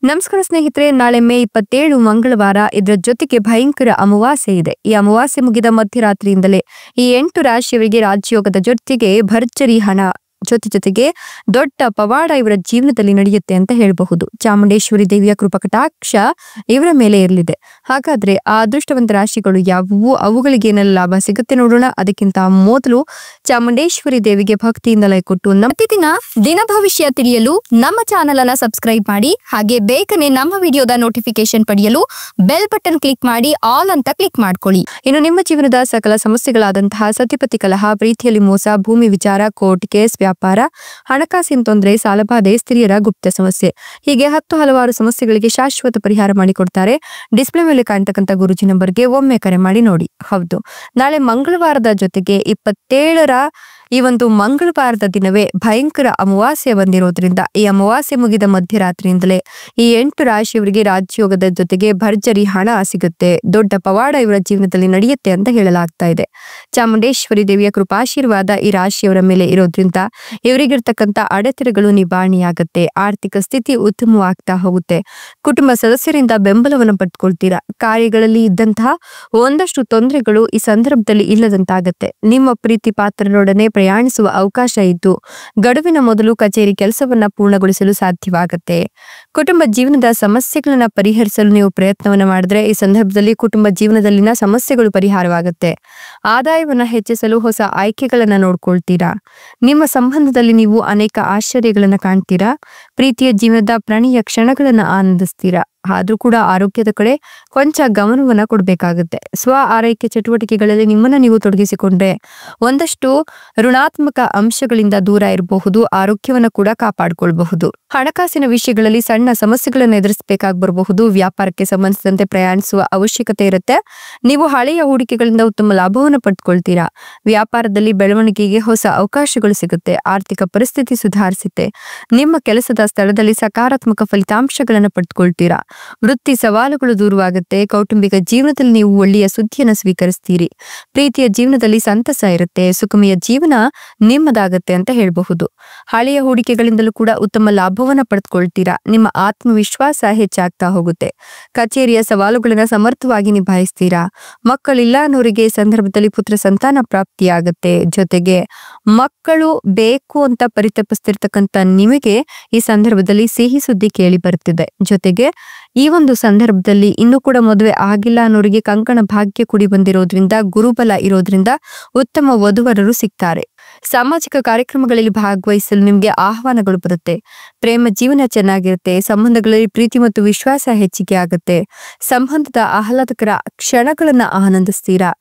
ನಮಸ್ಕಾರ ಸ್ನೇಹಿತರೆ, ನಾಳೆ ಮೇ 27 ಮಂಗಳವಾರ. ಇದರ ಜೊತೆಗೆ ಭಯಂಕರ ಅಮಾವಾಸ್ಯೆ ಇದೆ. ಈ ಅಮಾವಾಸ್ಯೆ ಮುಗಿದ ಮಧ್ಯರಾತ್ರಿಯಿಂದಲೇ ಈ 8 ರಾಶಿಯವರಿಗೆ ರಾಜಯೋಗದ ಜೊತೆಗೆ ಭರ್ಜರಿ ಹಣ ಜೊತೆಗೆ ದೊಡ್ಡ ಪವಾಡ ಇವರ ಜೀವನದಲ್ಲಿ ನಡೆಯುತ್ತೆ ಅಂತ ಹೇಳಬಹುದು. ಚಾಮುಂಡೇಶ್ವರಿ ದೇವಿಯ ಕೃಪಕಟಾಕ್ಷ ಇವರ ಮೇಲೆ ಇರಲಿದೆ. ಹಾಗಾದ್ರೆ ಆ ಅದೃಷ್ಟವಂತ ರಾಶಿಗಳು ಯಾವುವು, ಅವುಗಳಿಗೆ ಏನೆಲ್ಲ ಲಾಭ ಸಿಗುತ್ತೆ ನೋಡೋಣ. ಅದಕ್ಕಿಂತ ಮೊದಲು ಚಾಮುಂಡೇಶ್ವರಿ ದೇವಿಗೆ ಭಕ್ತಿಯಿಂದ ಲೈ ಕೊಟ್ಟು ಪ್ರತಿದಿನ ದಿನ ಭವಿಷ್ಯ ತಿಳಿಯಲು ನಮ್ಮ ಚಾನೆಲ್ ಅನ್ನ ಸಬ್ಸ್ಕ್ರೈಬ್ ಮಾಡಿ. ಹಾಗೆ ಬೇಗನೆ ನಮ್ಮ ವಿಡಿಯೋದ ನೋಟಿಫಿಕೇಶನ್ ಪಡೆಯಲು ಬೆಲ್ ಬಟನ್ ಕ್ಲಿಕ್ ಮಾಡಿ ಆಲ್ ಅಂತ ಕ್ಲಿಕ್ ಮಾಡ್ಕೊಳ್ಳಿ. ಇನ್ನು ನಿಮ್ಮ ಜೀವನದ ಸಕಲ ಸಮಸ್ಯೆಗಳಾದಂತಹ ಸತಿಪತಿ ಕಲಹ, ಪ್ರೀತಿಯಲ್ಲಿ ಮೋಸ, ಭೂಮಿ ವಿಚಾರ, ಕೋರ್ಟ್ ಕೇಸ್, ವ್ಯಾಪಾರ, ಹಣಕಾಸಿನ ತೊಂದರೆ, ಸಾಲಬಾಧೆ, ಸ್ತ್ರೀಯರ ಗುಪ್ತ ಸಮಸ್ಯೆ, ಹೀಗೆ ಹಲವಾರು ಸಮಸ್ಯೆಗಳಿಗೆ ಶಾಶ್ವತ ಪರಿಹಾರ ಮಾಡಿಕೊಡ್ತಾರೆ. ಡಿಸ್ಪ್ಲೇ ಮೇಲೆ ಕಾಣ್ತಕ್ಕಂಥ ಗುರುಜಿ ನಂಬರ್ಗೆ ಒಮ್ಮೆ ಕರೆ ಮಾಡಿ ನೋಡಿ. ಹೌದು, ನಾಳೆ ಮಂಗಳವಾರದ ಜೊತೆಗೆ 27ರ ಈ ಒಂದು ಮಂಗಳವಾರದ ದಿನವೇ ಭಯಂಕರ ಅಮಾವಾಸ್ಯೆ ಬಂದಿರೋದ್ರಿಂದ ಈ ಅಮಾವಾಸ್ಯೆ ಮುಗಿದ ಮಧ್ಯರಾತ್ರಿಯಿಂದಲೇ ಈ 8 ರಾಶಿಯವರಿಗೆ ರಾಜಯೋಗದ ಜೊತೆಗೆ ಭರ್ಜರಿ ಹಣ ಸಿಗುತ್ತೆ, ದೊಡ್ಡ ಪವಾಡ ಇವರ ಜೀವನದಲ್ಲಿ ನಡೆಯುತ್ತೆ ಅಂತ ಹೇಳಲಾಗ್ತಾ ಇದೆ. ಚಾಮುಂಡೇಶ್ವರಿ ದೇವಿಯ ಕೃಪಾಶೀರ್ವಾದ ಈ ರಾಶಿಯವರ ಮೇಲೆ ಇರೋದ್ರಿಂದ ಇವರಿಗಿರ್ತಕ್ಕಂಥ ಅಡೆತಡೆಗಳು ನಿವಾರಣೆಯಾಗುತ್ತೆ, ಆರ್ಥಿಕ ಸ್ಥಿತಿ ಉತ್ತಮವಾಗ್ತಾ ಹೋಗುತ್ತೆ, ಕುಟುಂಬ ಸದಸ್ಯರಿಂದ ಬೆಂಬಲವನ್ನು ಪಡ್ಕೊಳ್ತೀರಾ, ಕಾರ್ಯಗಳಲ್ಲಿ ಇದ್ದಂತಹ ಒಂದಷ್ಟು ತೊಂದರೆಗಳು ಈ ಸಂದರ್ಭದಲ್ಲಿ ಇಲ್ಲದಂತಾಗತ್ತೆ. ನಿಮ್ಮ ಪ್ರೀತಿ ಪಾತ್ರರೊಡನೆ ಪ್ರಯಾಣಿಸುವ ಅವಕಾಶ ಇದ್ದು ಗಡುವಿನ ಮೊದಲು ಕಚೇರಿ ಕೆಲಸವನ್ನ ಪೂರ್ಣಗೊಳಿಸಲು ಸಾಧ್ಯವಾಗುತ್ತೆ. ಕುಟುಂಬ ಜೀವನದ ಸಮಸ್ಯೆಗಳನ್ನ ಪರಿಹರಿಸಲು ನೀವು ಪ್ರಯತ್ನವನ್ನ ಮಾಡಿದ್ರೆ ಈ ಸಂದರ್ಭದಲ್ಲಿ ಕುಟುಂಬ ಜೀವನದಲ್ಲಿನ ಸಮಸ್ಯೆಗಳು ಪರಿಹಾರವಾಗುತ್ತೆ. ಆದಾಯವನ್ನ ಹೆಚ್ಚಿಸಲು ಹೊಸ ಆಯ್ಕೆಗಳನ್ನ ನೋಡ್ಕೊಳ್ತೀರಾ. ನಿಮ್ಮ ಸಂಬಂಧದಲ್ಲಿ ನೀವು ಅನೇಕ ಆಶ್ಚರ್ಯಗಳನ್ನ ಕಾಣ್ತೀರಾ. ಪ್ರೀತಿಯ ಜೀವನದ ಪ್ರಣಯ ಕ್ಷಣಗಳನ್ನ ಆನಂದಿಸ್ತೀರಾ. ಆದ್ರೂ ಕೂಡ ಆರೋಗ್ಯದ ಕಡೆ ಕೊಂಚ ಗಮನವನ್ನ ಕೊಡ್ಬೇಕಾಗುತ್ತೆ. ಸ್ವ ಆರೈಕೆ ಚಟುವಟಿಕೆಗಳಲ್ಲಿ ನಿಮ್ಮನ್ನ ನೀವು ತೊಡಗಿಸಿಕೊಂಡ್ರೆ ಒಂದಷ್ಟು ಋಣಾತ್ಮಕ ಅಂಶಗಳಿಂದ ದೂರ ಇರಬಹುದು, ಆರೋಗ್ಯವನ್ನ ಕೂಡ ಕಾಪಾಡಿಕೊಳ್ಳಬಹುದು. ಹಣಕಾಸಿನ ವಿಷಯಗಳಲ್ಲಿ ಸಣ್ಣ ಸಮಸ್ಯೆಗಳನ್ನು ಎದುರಿಸಬೇಕಾಗಿ ಬರಬಹುದು. ವ್ಯಾಪಾರಕ್ಕೆ ಸಂಬಂಧಿಸಿದಂತೆ ಪ್ರಯಾಣಿಸುವ ಅವಶ್ಯಕತೆ ಇರುತ್ತೆ. ನೀವು ಹಳೆಯ ಹೂಡಿಕೆಗಳಿಂದ ಉತ್ತಮ ಲಾಭವನ್ನು ಪಡೆದುಕೊಳ್ತೀರಾ. ವ್ಯಾಪಾರದಲ್ಲಿ ಬೆಳವಣಿಗೆಗೆ ಹೊಸ ಅವಕಾಶಗಳು ಸಿಗುತ್ತೆ. ಆರ್ಥಿಕ ಪರಿಸ್ಥಿತಿ ಸುಧಾರಿಸುತ್ತೆ. ನಿಮ್ಮ ಕೆಲಸದ ಸ್ಥಳದಲ್ಲಿ ಸಕಾರಾತ್ಮಕ ಫಲಿತಾಂಶಗಳನ್ನು ಪಡೆದುಕೊಳ್ತೀರಾ. ವೃತ್ತಿ ಸವಾಲುಗಳು ದೂರವಾಗುತ್ತೆ. ಕೌಟುಂಬಿಕ ಜೀವನದಲ್ಲಿ ನೀವು ಒಳ್ಳೆಯ ಸುದ್ದಿಯನ್ನು ಸ್ವೀಕರಿಸ್ತೀರಿ. ಪ್ರೀತಿಯ ಜೀವನದಲ್ಲಿ ಸಂತಸ ಇರುತ್ತೆ. ಸುಖಮಯ ಜೀವನ ನಿಮ್ಮದಾಗತ್ತೆ ಅಂತ ಹೇಳಬಹುದು. ಹಳೆಯ ಹೂಡಿಕೆಗಳಿಂದಲೂ ಕೂಡ ಉತ್ತಮ ಲಾಭವನ್ನ ಪಡೆದುಕೊಳ್ತೀರಾ. ನಿಮ್ಮ ಆತ್ಮವಿಶ್ವಾಸ ಹೆಚ್ಚಾಗ್ತಾ ಹೋಗುತ್ತೆ. ಕಚೇರಿಯ ಸವಾಲುಗಳನ್ನ ಸಮರ್ಥವಾಗಿ ನಿಭಾಯಿಸ್ತೀರಾ. ಮಕ್ಕಳಿಲ್ಲ ಅನ್ನೋರಿಗೆ ಈ ಸಂದರ್ಭದಲ್ಲಿ ಪುತ್ರ ಸಂತಾನ ಪ್ರಾಪ್ತಿಯಾಗತ್ತೆ. ಜೊತೆಗೆ ಮಕ್ಕಳು ಬೇಕು ಅಂತ ಪರಿತಪಿಸ್ತಿರ್ತಕ್ಕಂಥ ನಿಮಗೆ ಈ ಸಂದರ್ಭದಲ್ಲಿ ಸಿಹಿ ಸುದ್ದಿ ಕೇಳಿ ಬರ್ತಿದೆ. ಜೊತೆಗೆ ಈ ಒಂದು ಸಂದರ್ಭದಲ್ಲಿ ಇನ್ನೂ ಕೂಡ ಮದುವೆ ಆಗಿಲ್ಲ ಅನ್ನೋರಿಗೆ ಕಂಕಣ ಭಾಗ್ಯ ಕೂಡಿ ಬಂದಿರೋದ್ರಿಂದ, ಗುರುಬಲ ಇರೋದ್ರಿಂದ ಉತ್ತಮ ವಧುವರರು ಸಿಗ್ತಾರೆ. ಸಾಮಾಜಿಕ ಕಾರ್ಯಕ್ರಮಗಳಲ್ಲಿ ಭಾಗವಹಿಸಲು ನಿಮ್ಗೆ ಆಹ್ವಾನಗಳು ಬರುತ್ತೆ. ಪ್ರೇಮ ಜೀವನ ಚೆನ್ನಾಗಿರುತ್ತೆ. ಸಂಬಂಧಗಳಲ್ಲಿ ಪ್ರೀತಿ ಮತ್ತು ವಿಶ್ವಾಸ ಹೆಚ್ಚಿಗೆ ಆಗುತ್ತೆ. ಸಂಬಂಧದ ಆಹ್ಲಾದಕರ ಕ್ಷಣಗಳನ್ನ ಆನಂದಿಸ್ತೀರಾ.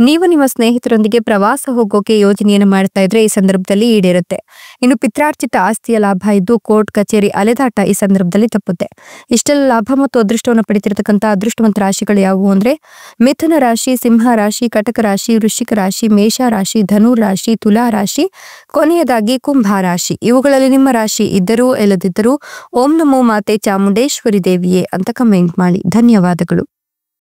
ನೀವು ನಿಮ್ಮ ಸ್ನೇಹಿತರೊಂದಿಗೆ ಪ್ರವಾಸ ಹೋಗೋಕೆ ಯೋಜನೆಯನ್ನು ಮಾಡ್ತಾ ಇದ್ರೆ ಈ ಸಂದರ್ಭದಲ್ಲಿ ಈಡೇರುತ್ತೆ. ಇನ್ನು ಪಿತ್ರಾರ್ಜಿತ ಆಸ್ತಿಯ ಲಾಭ ಇದ್ದು ಕೋರ್ಟ್ ಕಚೇರಿ ಅಲೆದಾಟ ಈ ಸಂದರ್ಭದಲ್ಲಿ ತಪ್ಪುತ್ತೆ. ಇಷ್ಟೆಲ್ಲ ಲಾಭ ಮತ್ತು ಅದೃಷ್ಟವನ್ನು ಪಡೆದಿರತಕ್ಕಂಥ ಅದೃಷ್ಟವಂತ ರಾಶಿಗಳು ಯಾವುವು ಅಂದ್ರೆ ಮಿಥುನ ರಾಶಿ, ಸಿಂಹ ರಾಶಿ, ಕಟಕ ರಾಶಿ, ವೃಶ್ಚಿಕ ರಾಶಿ, ಮೇಷ ರಾಶಿ, ಧನು ರಾಶಿ, ತುಲಾ ರಾಶಿ, ಕೊನೆಯದಾಗಿ ಕುಂಭ ರಾಶಿ. ಇವುಗಳಲ್ಲಿ ನಿಮ್ಮ ರಾಶಿ ಇದ್ದರೂ ಇಲ್ಲದಿದ್ದರೂ ಓಂ ನಮೋ ಮಾತೆ ಚಾಮುಂಡೇಶ್ವರಿ ದೇವಿಯೇ ಅಂತ ಕಮೆಂಟ್ ಮಾಡಿ. ಧನ್ಯವಾದಗಳು.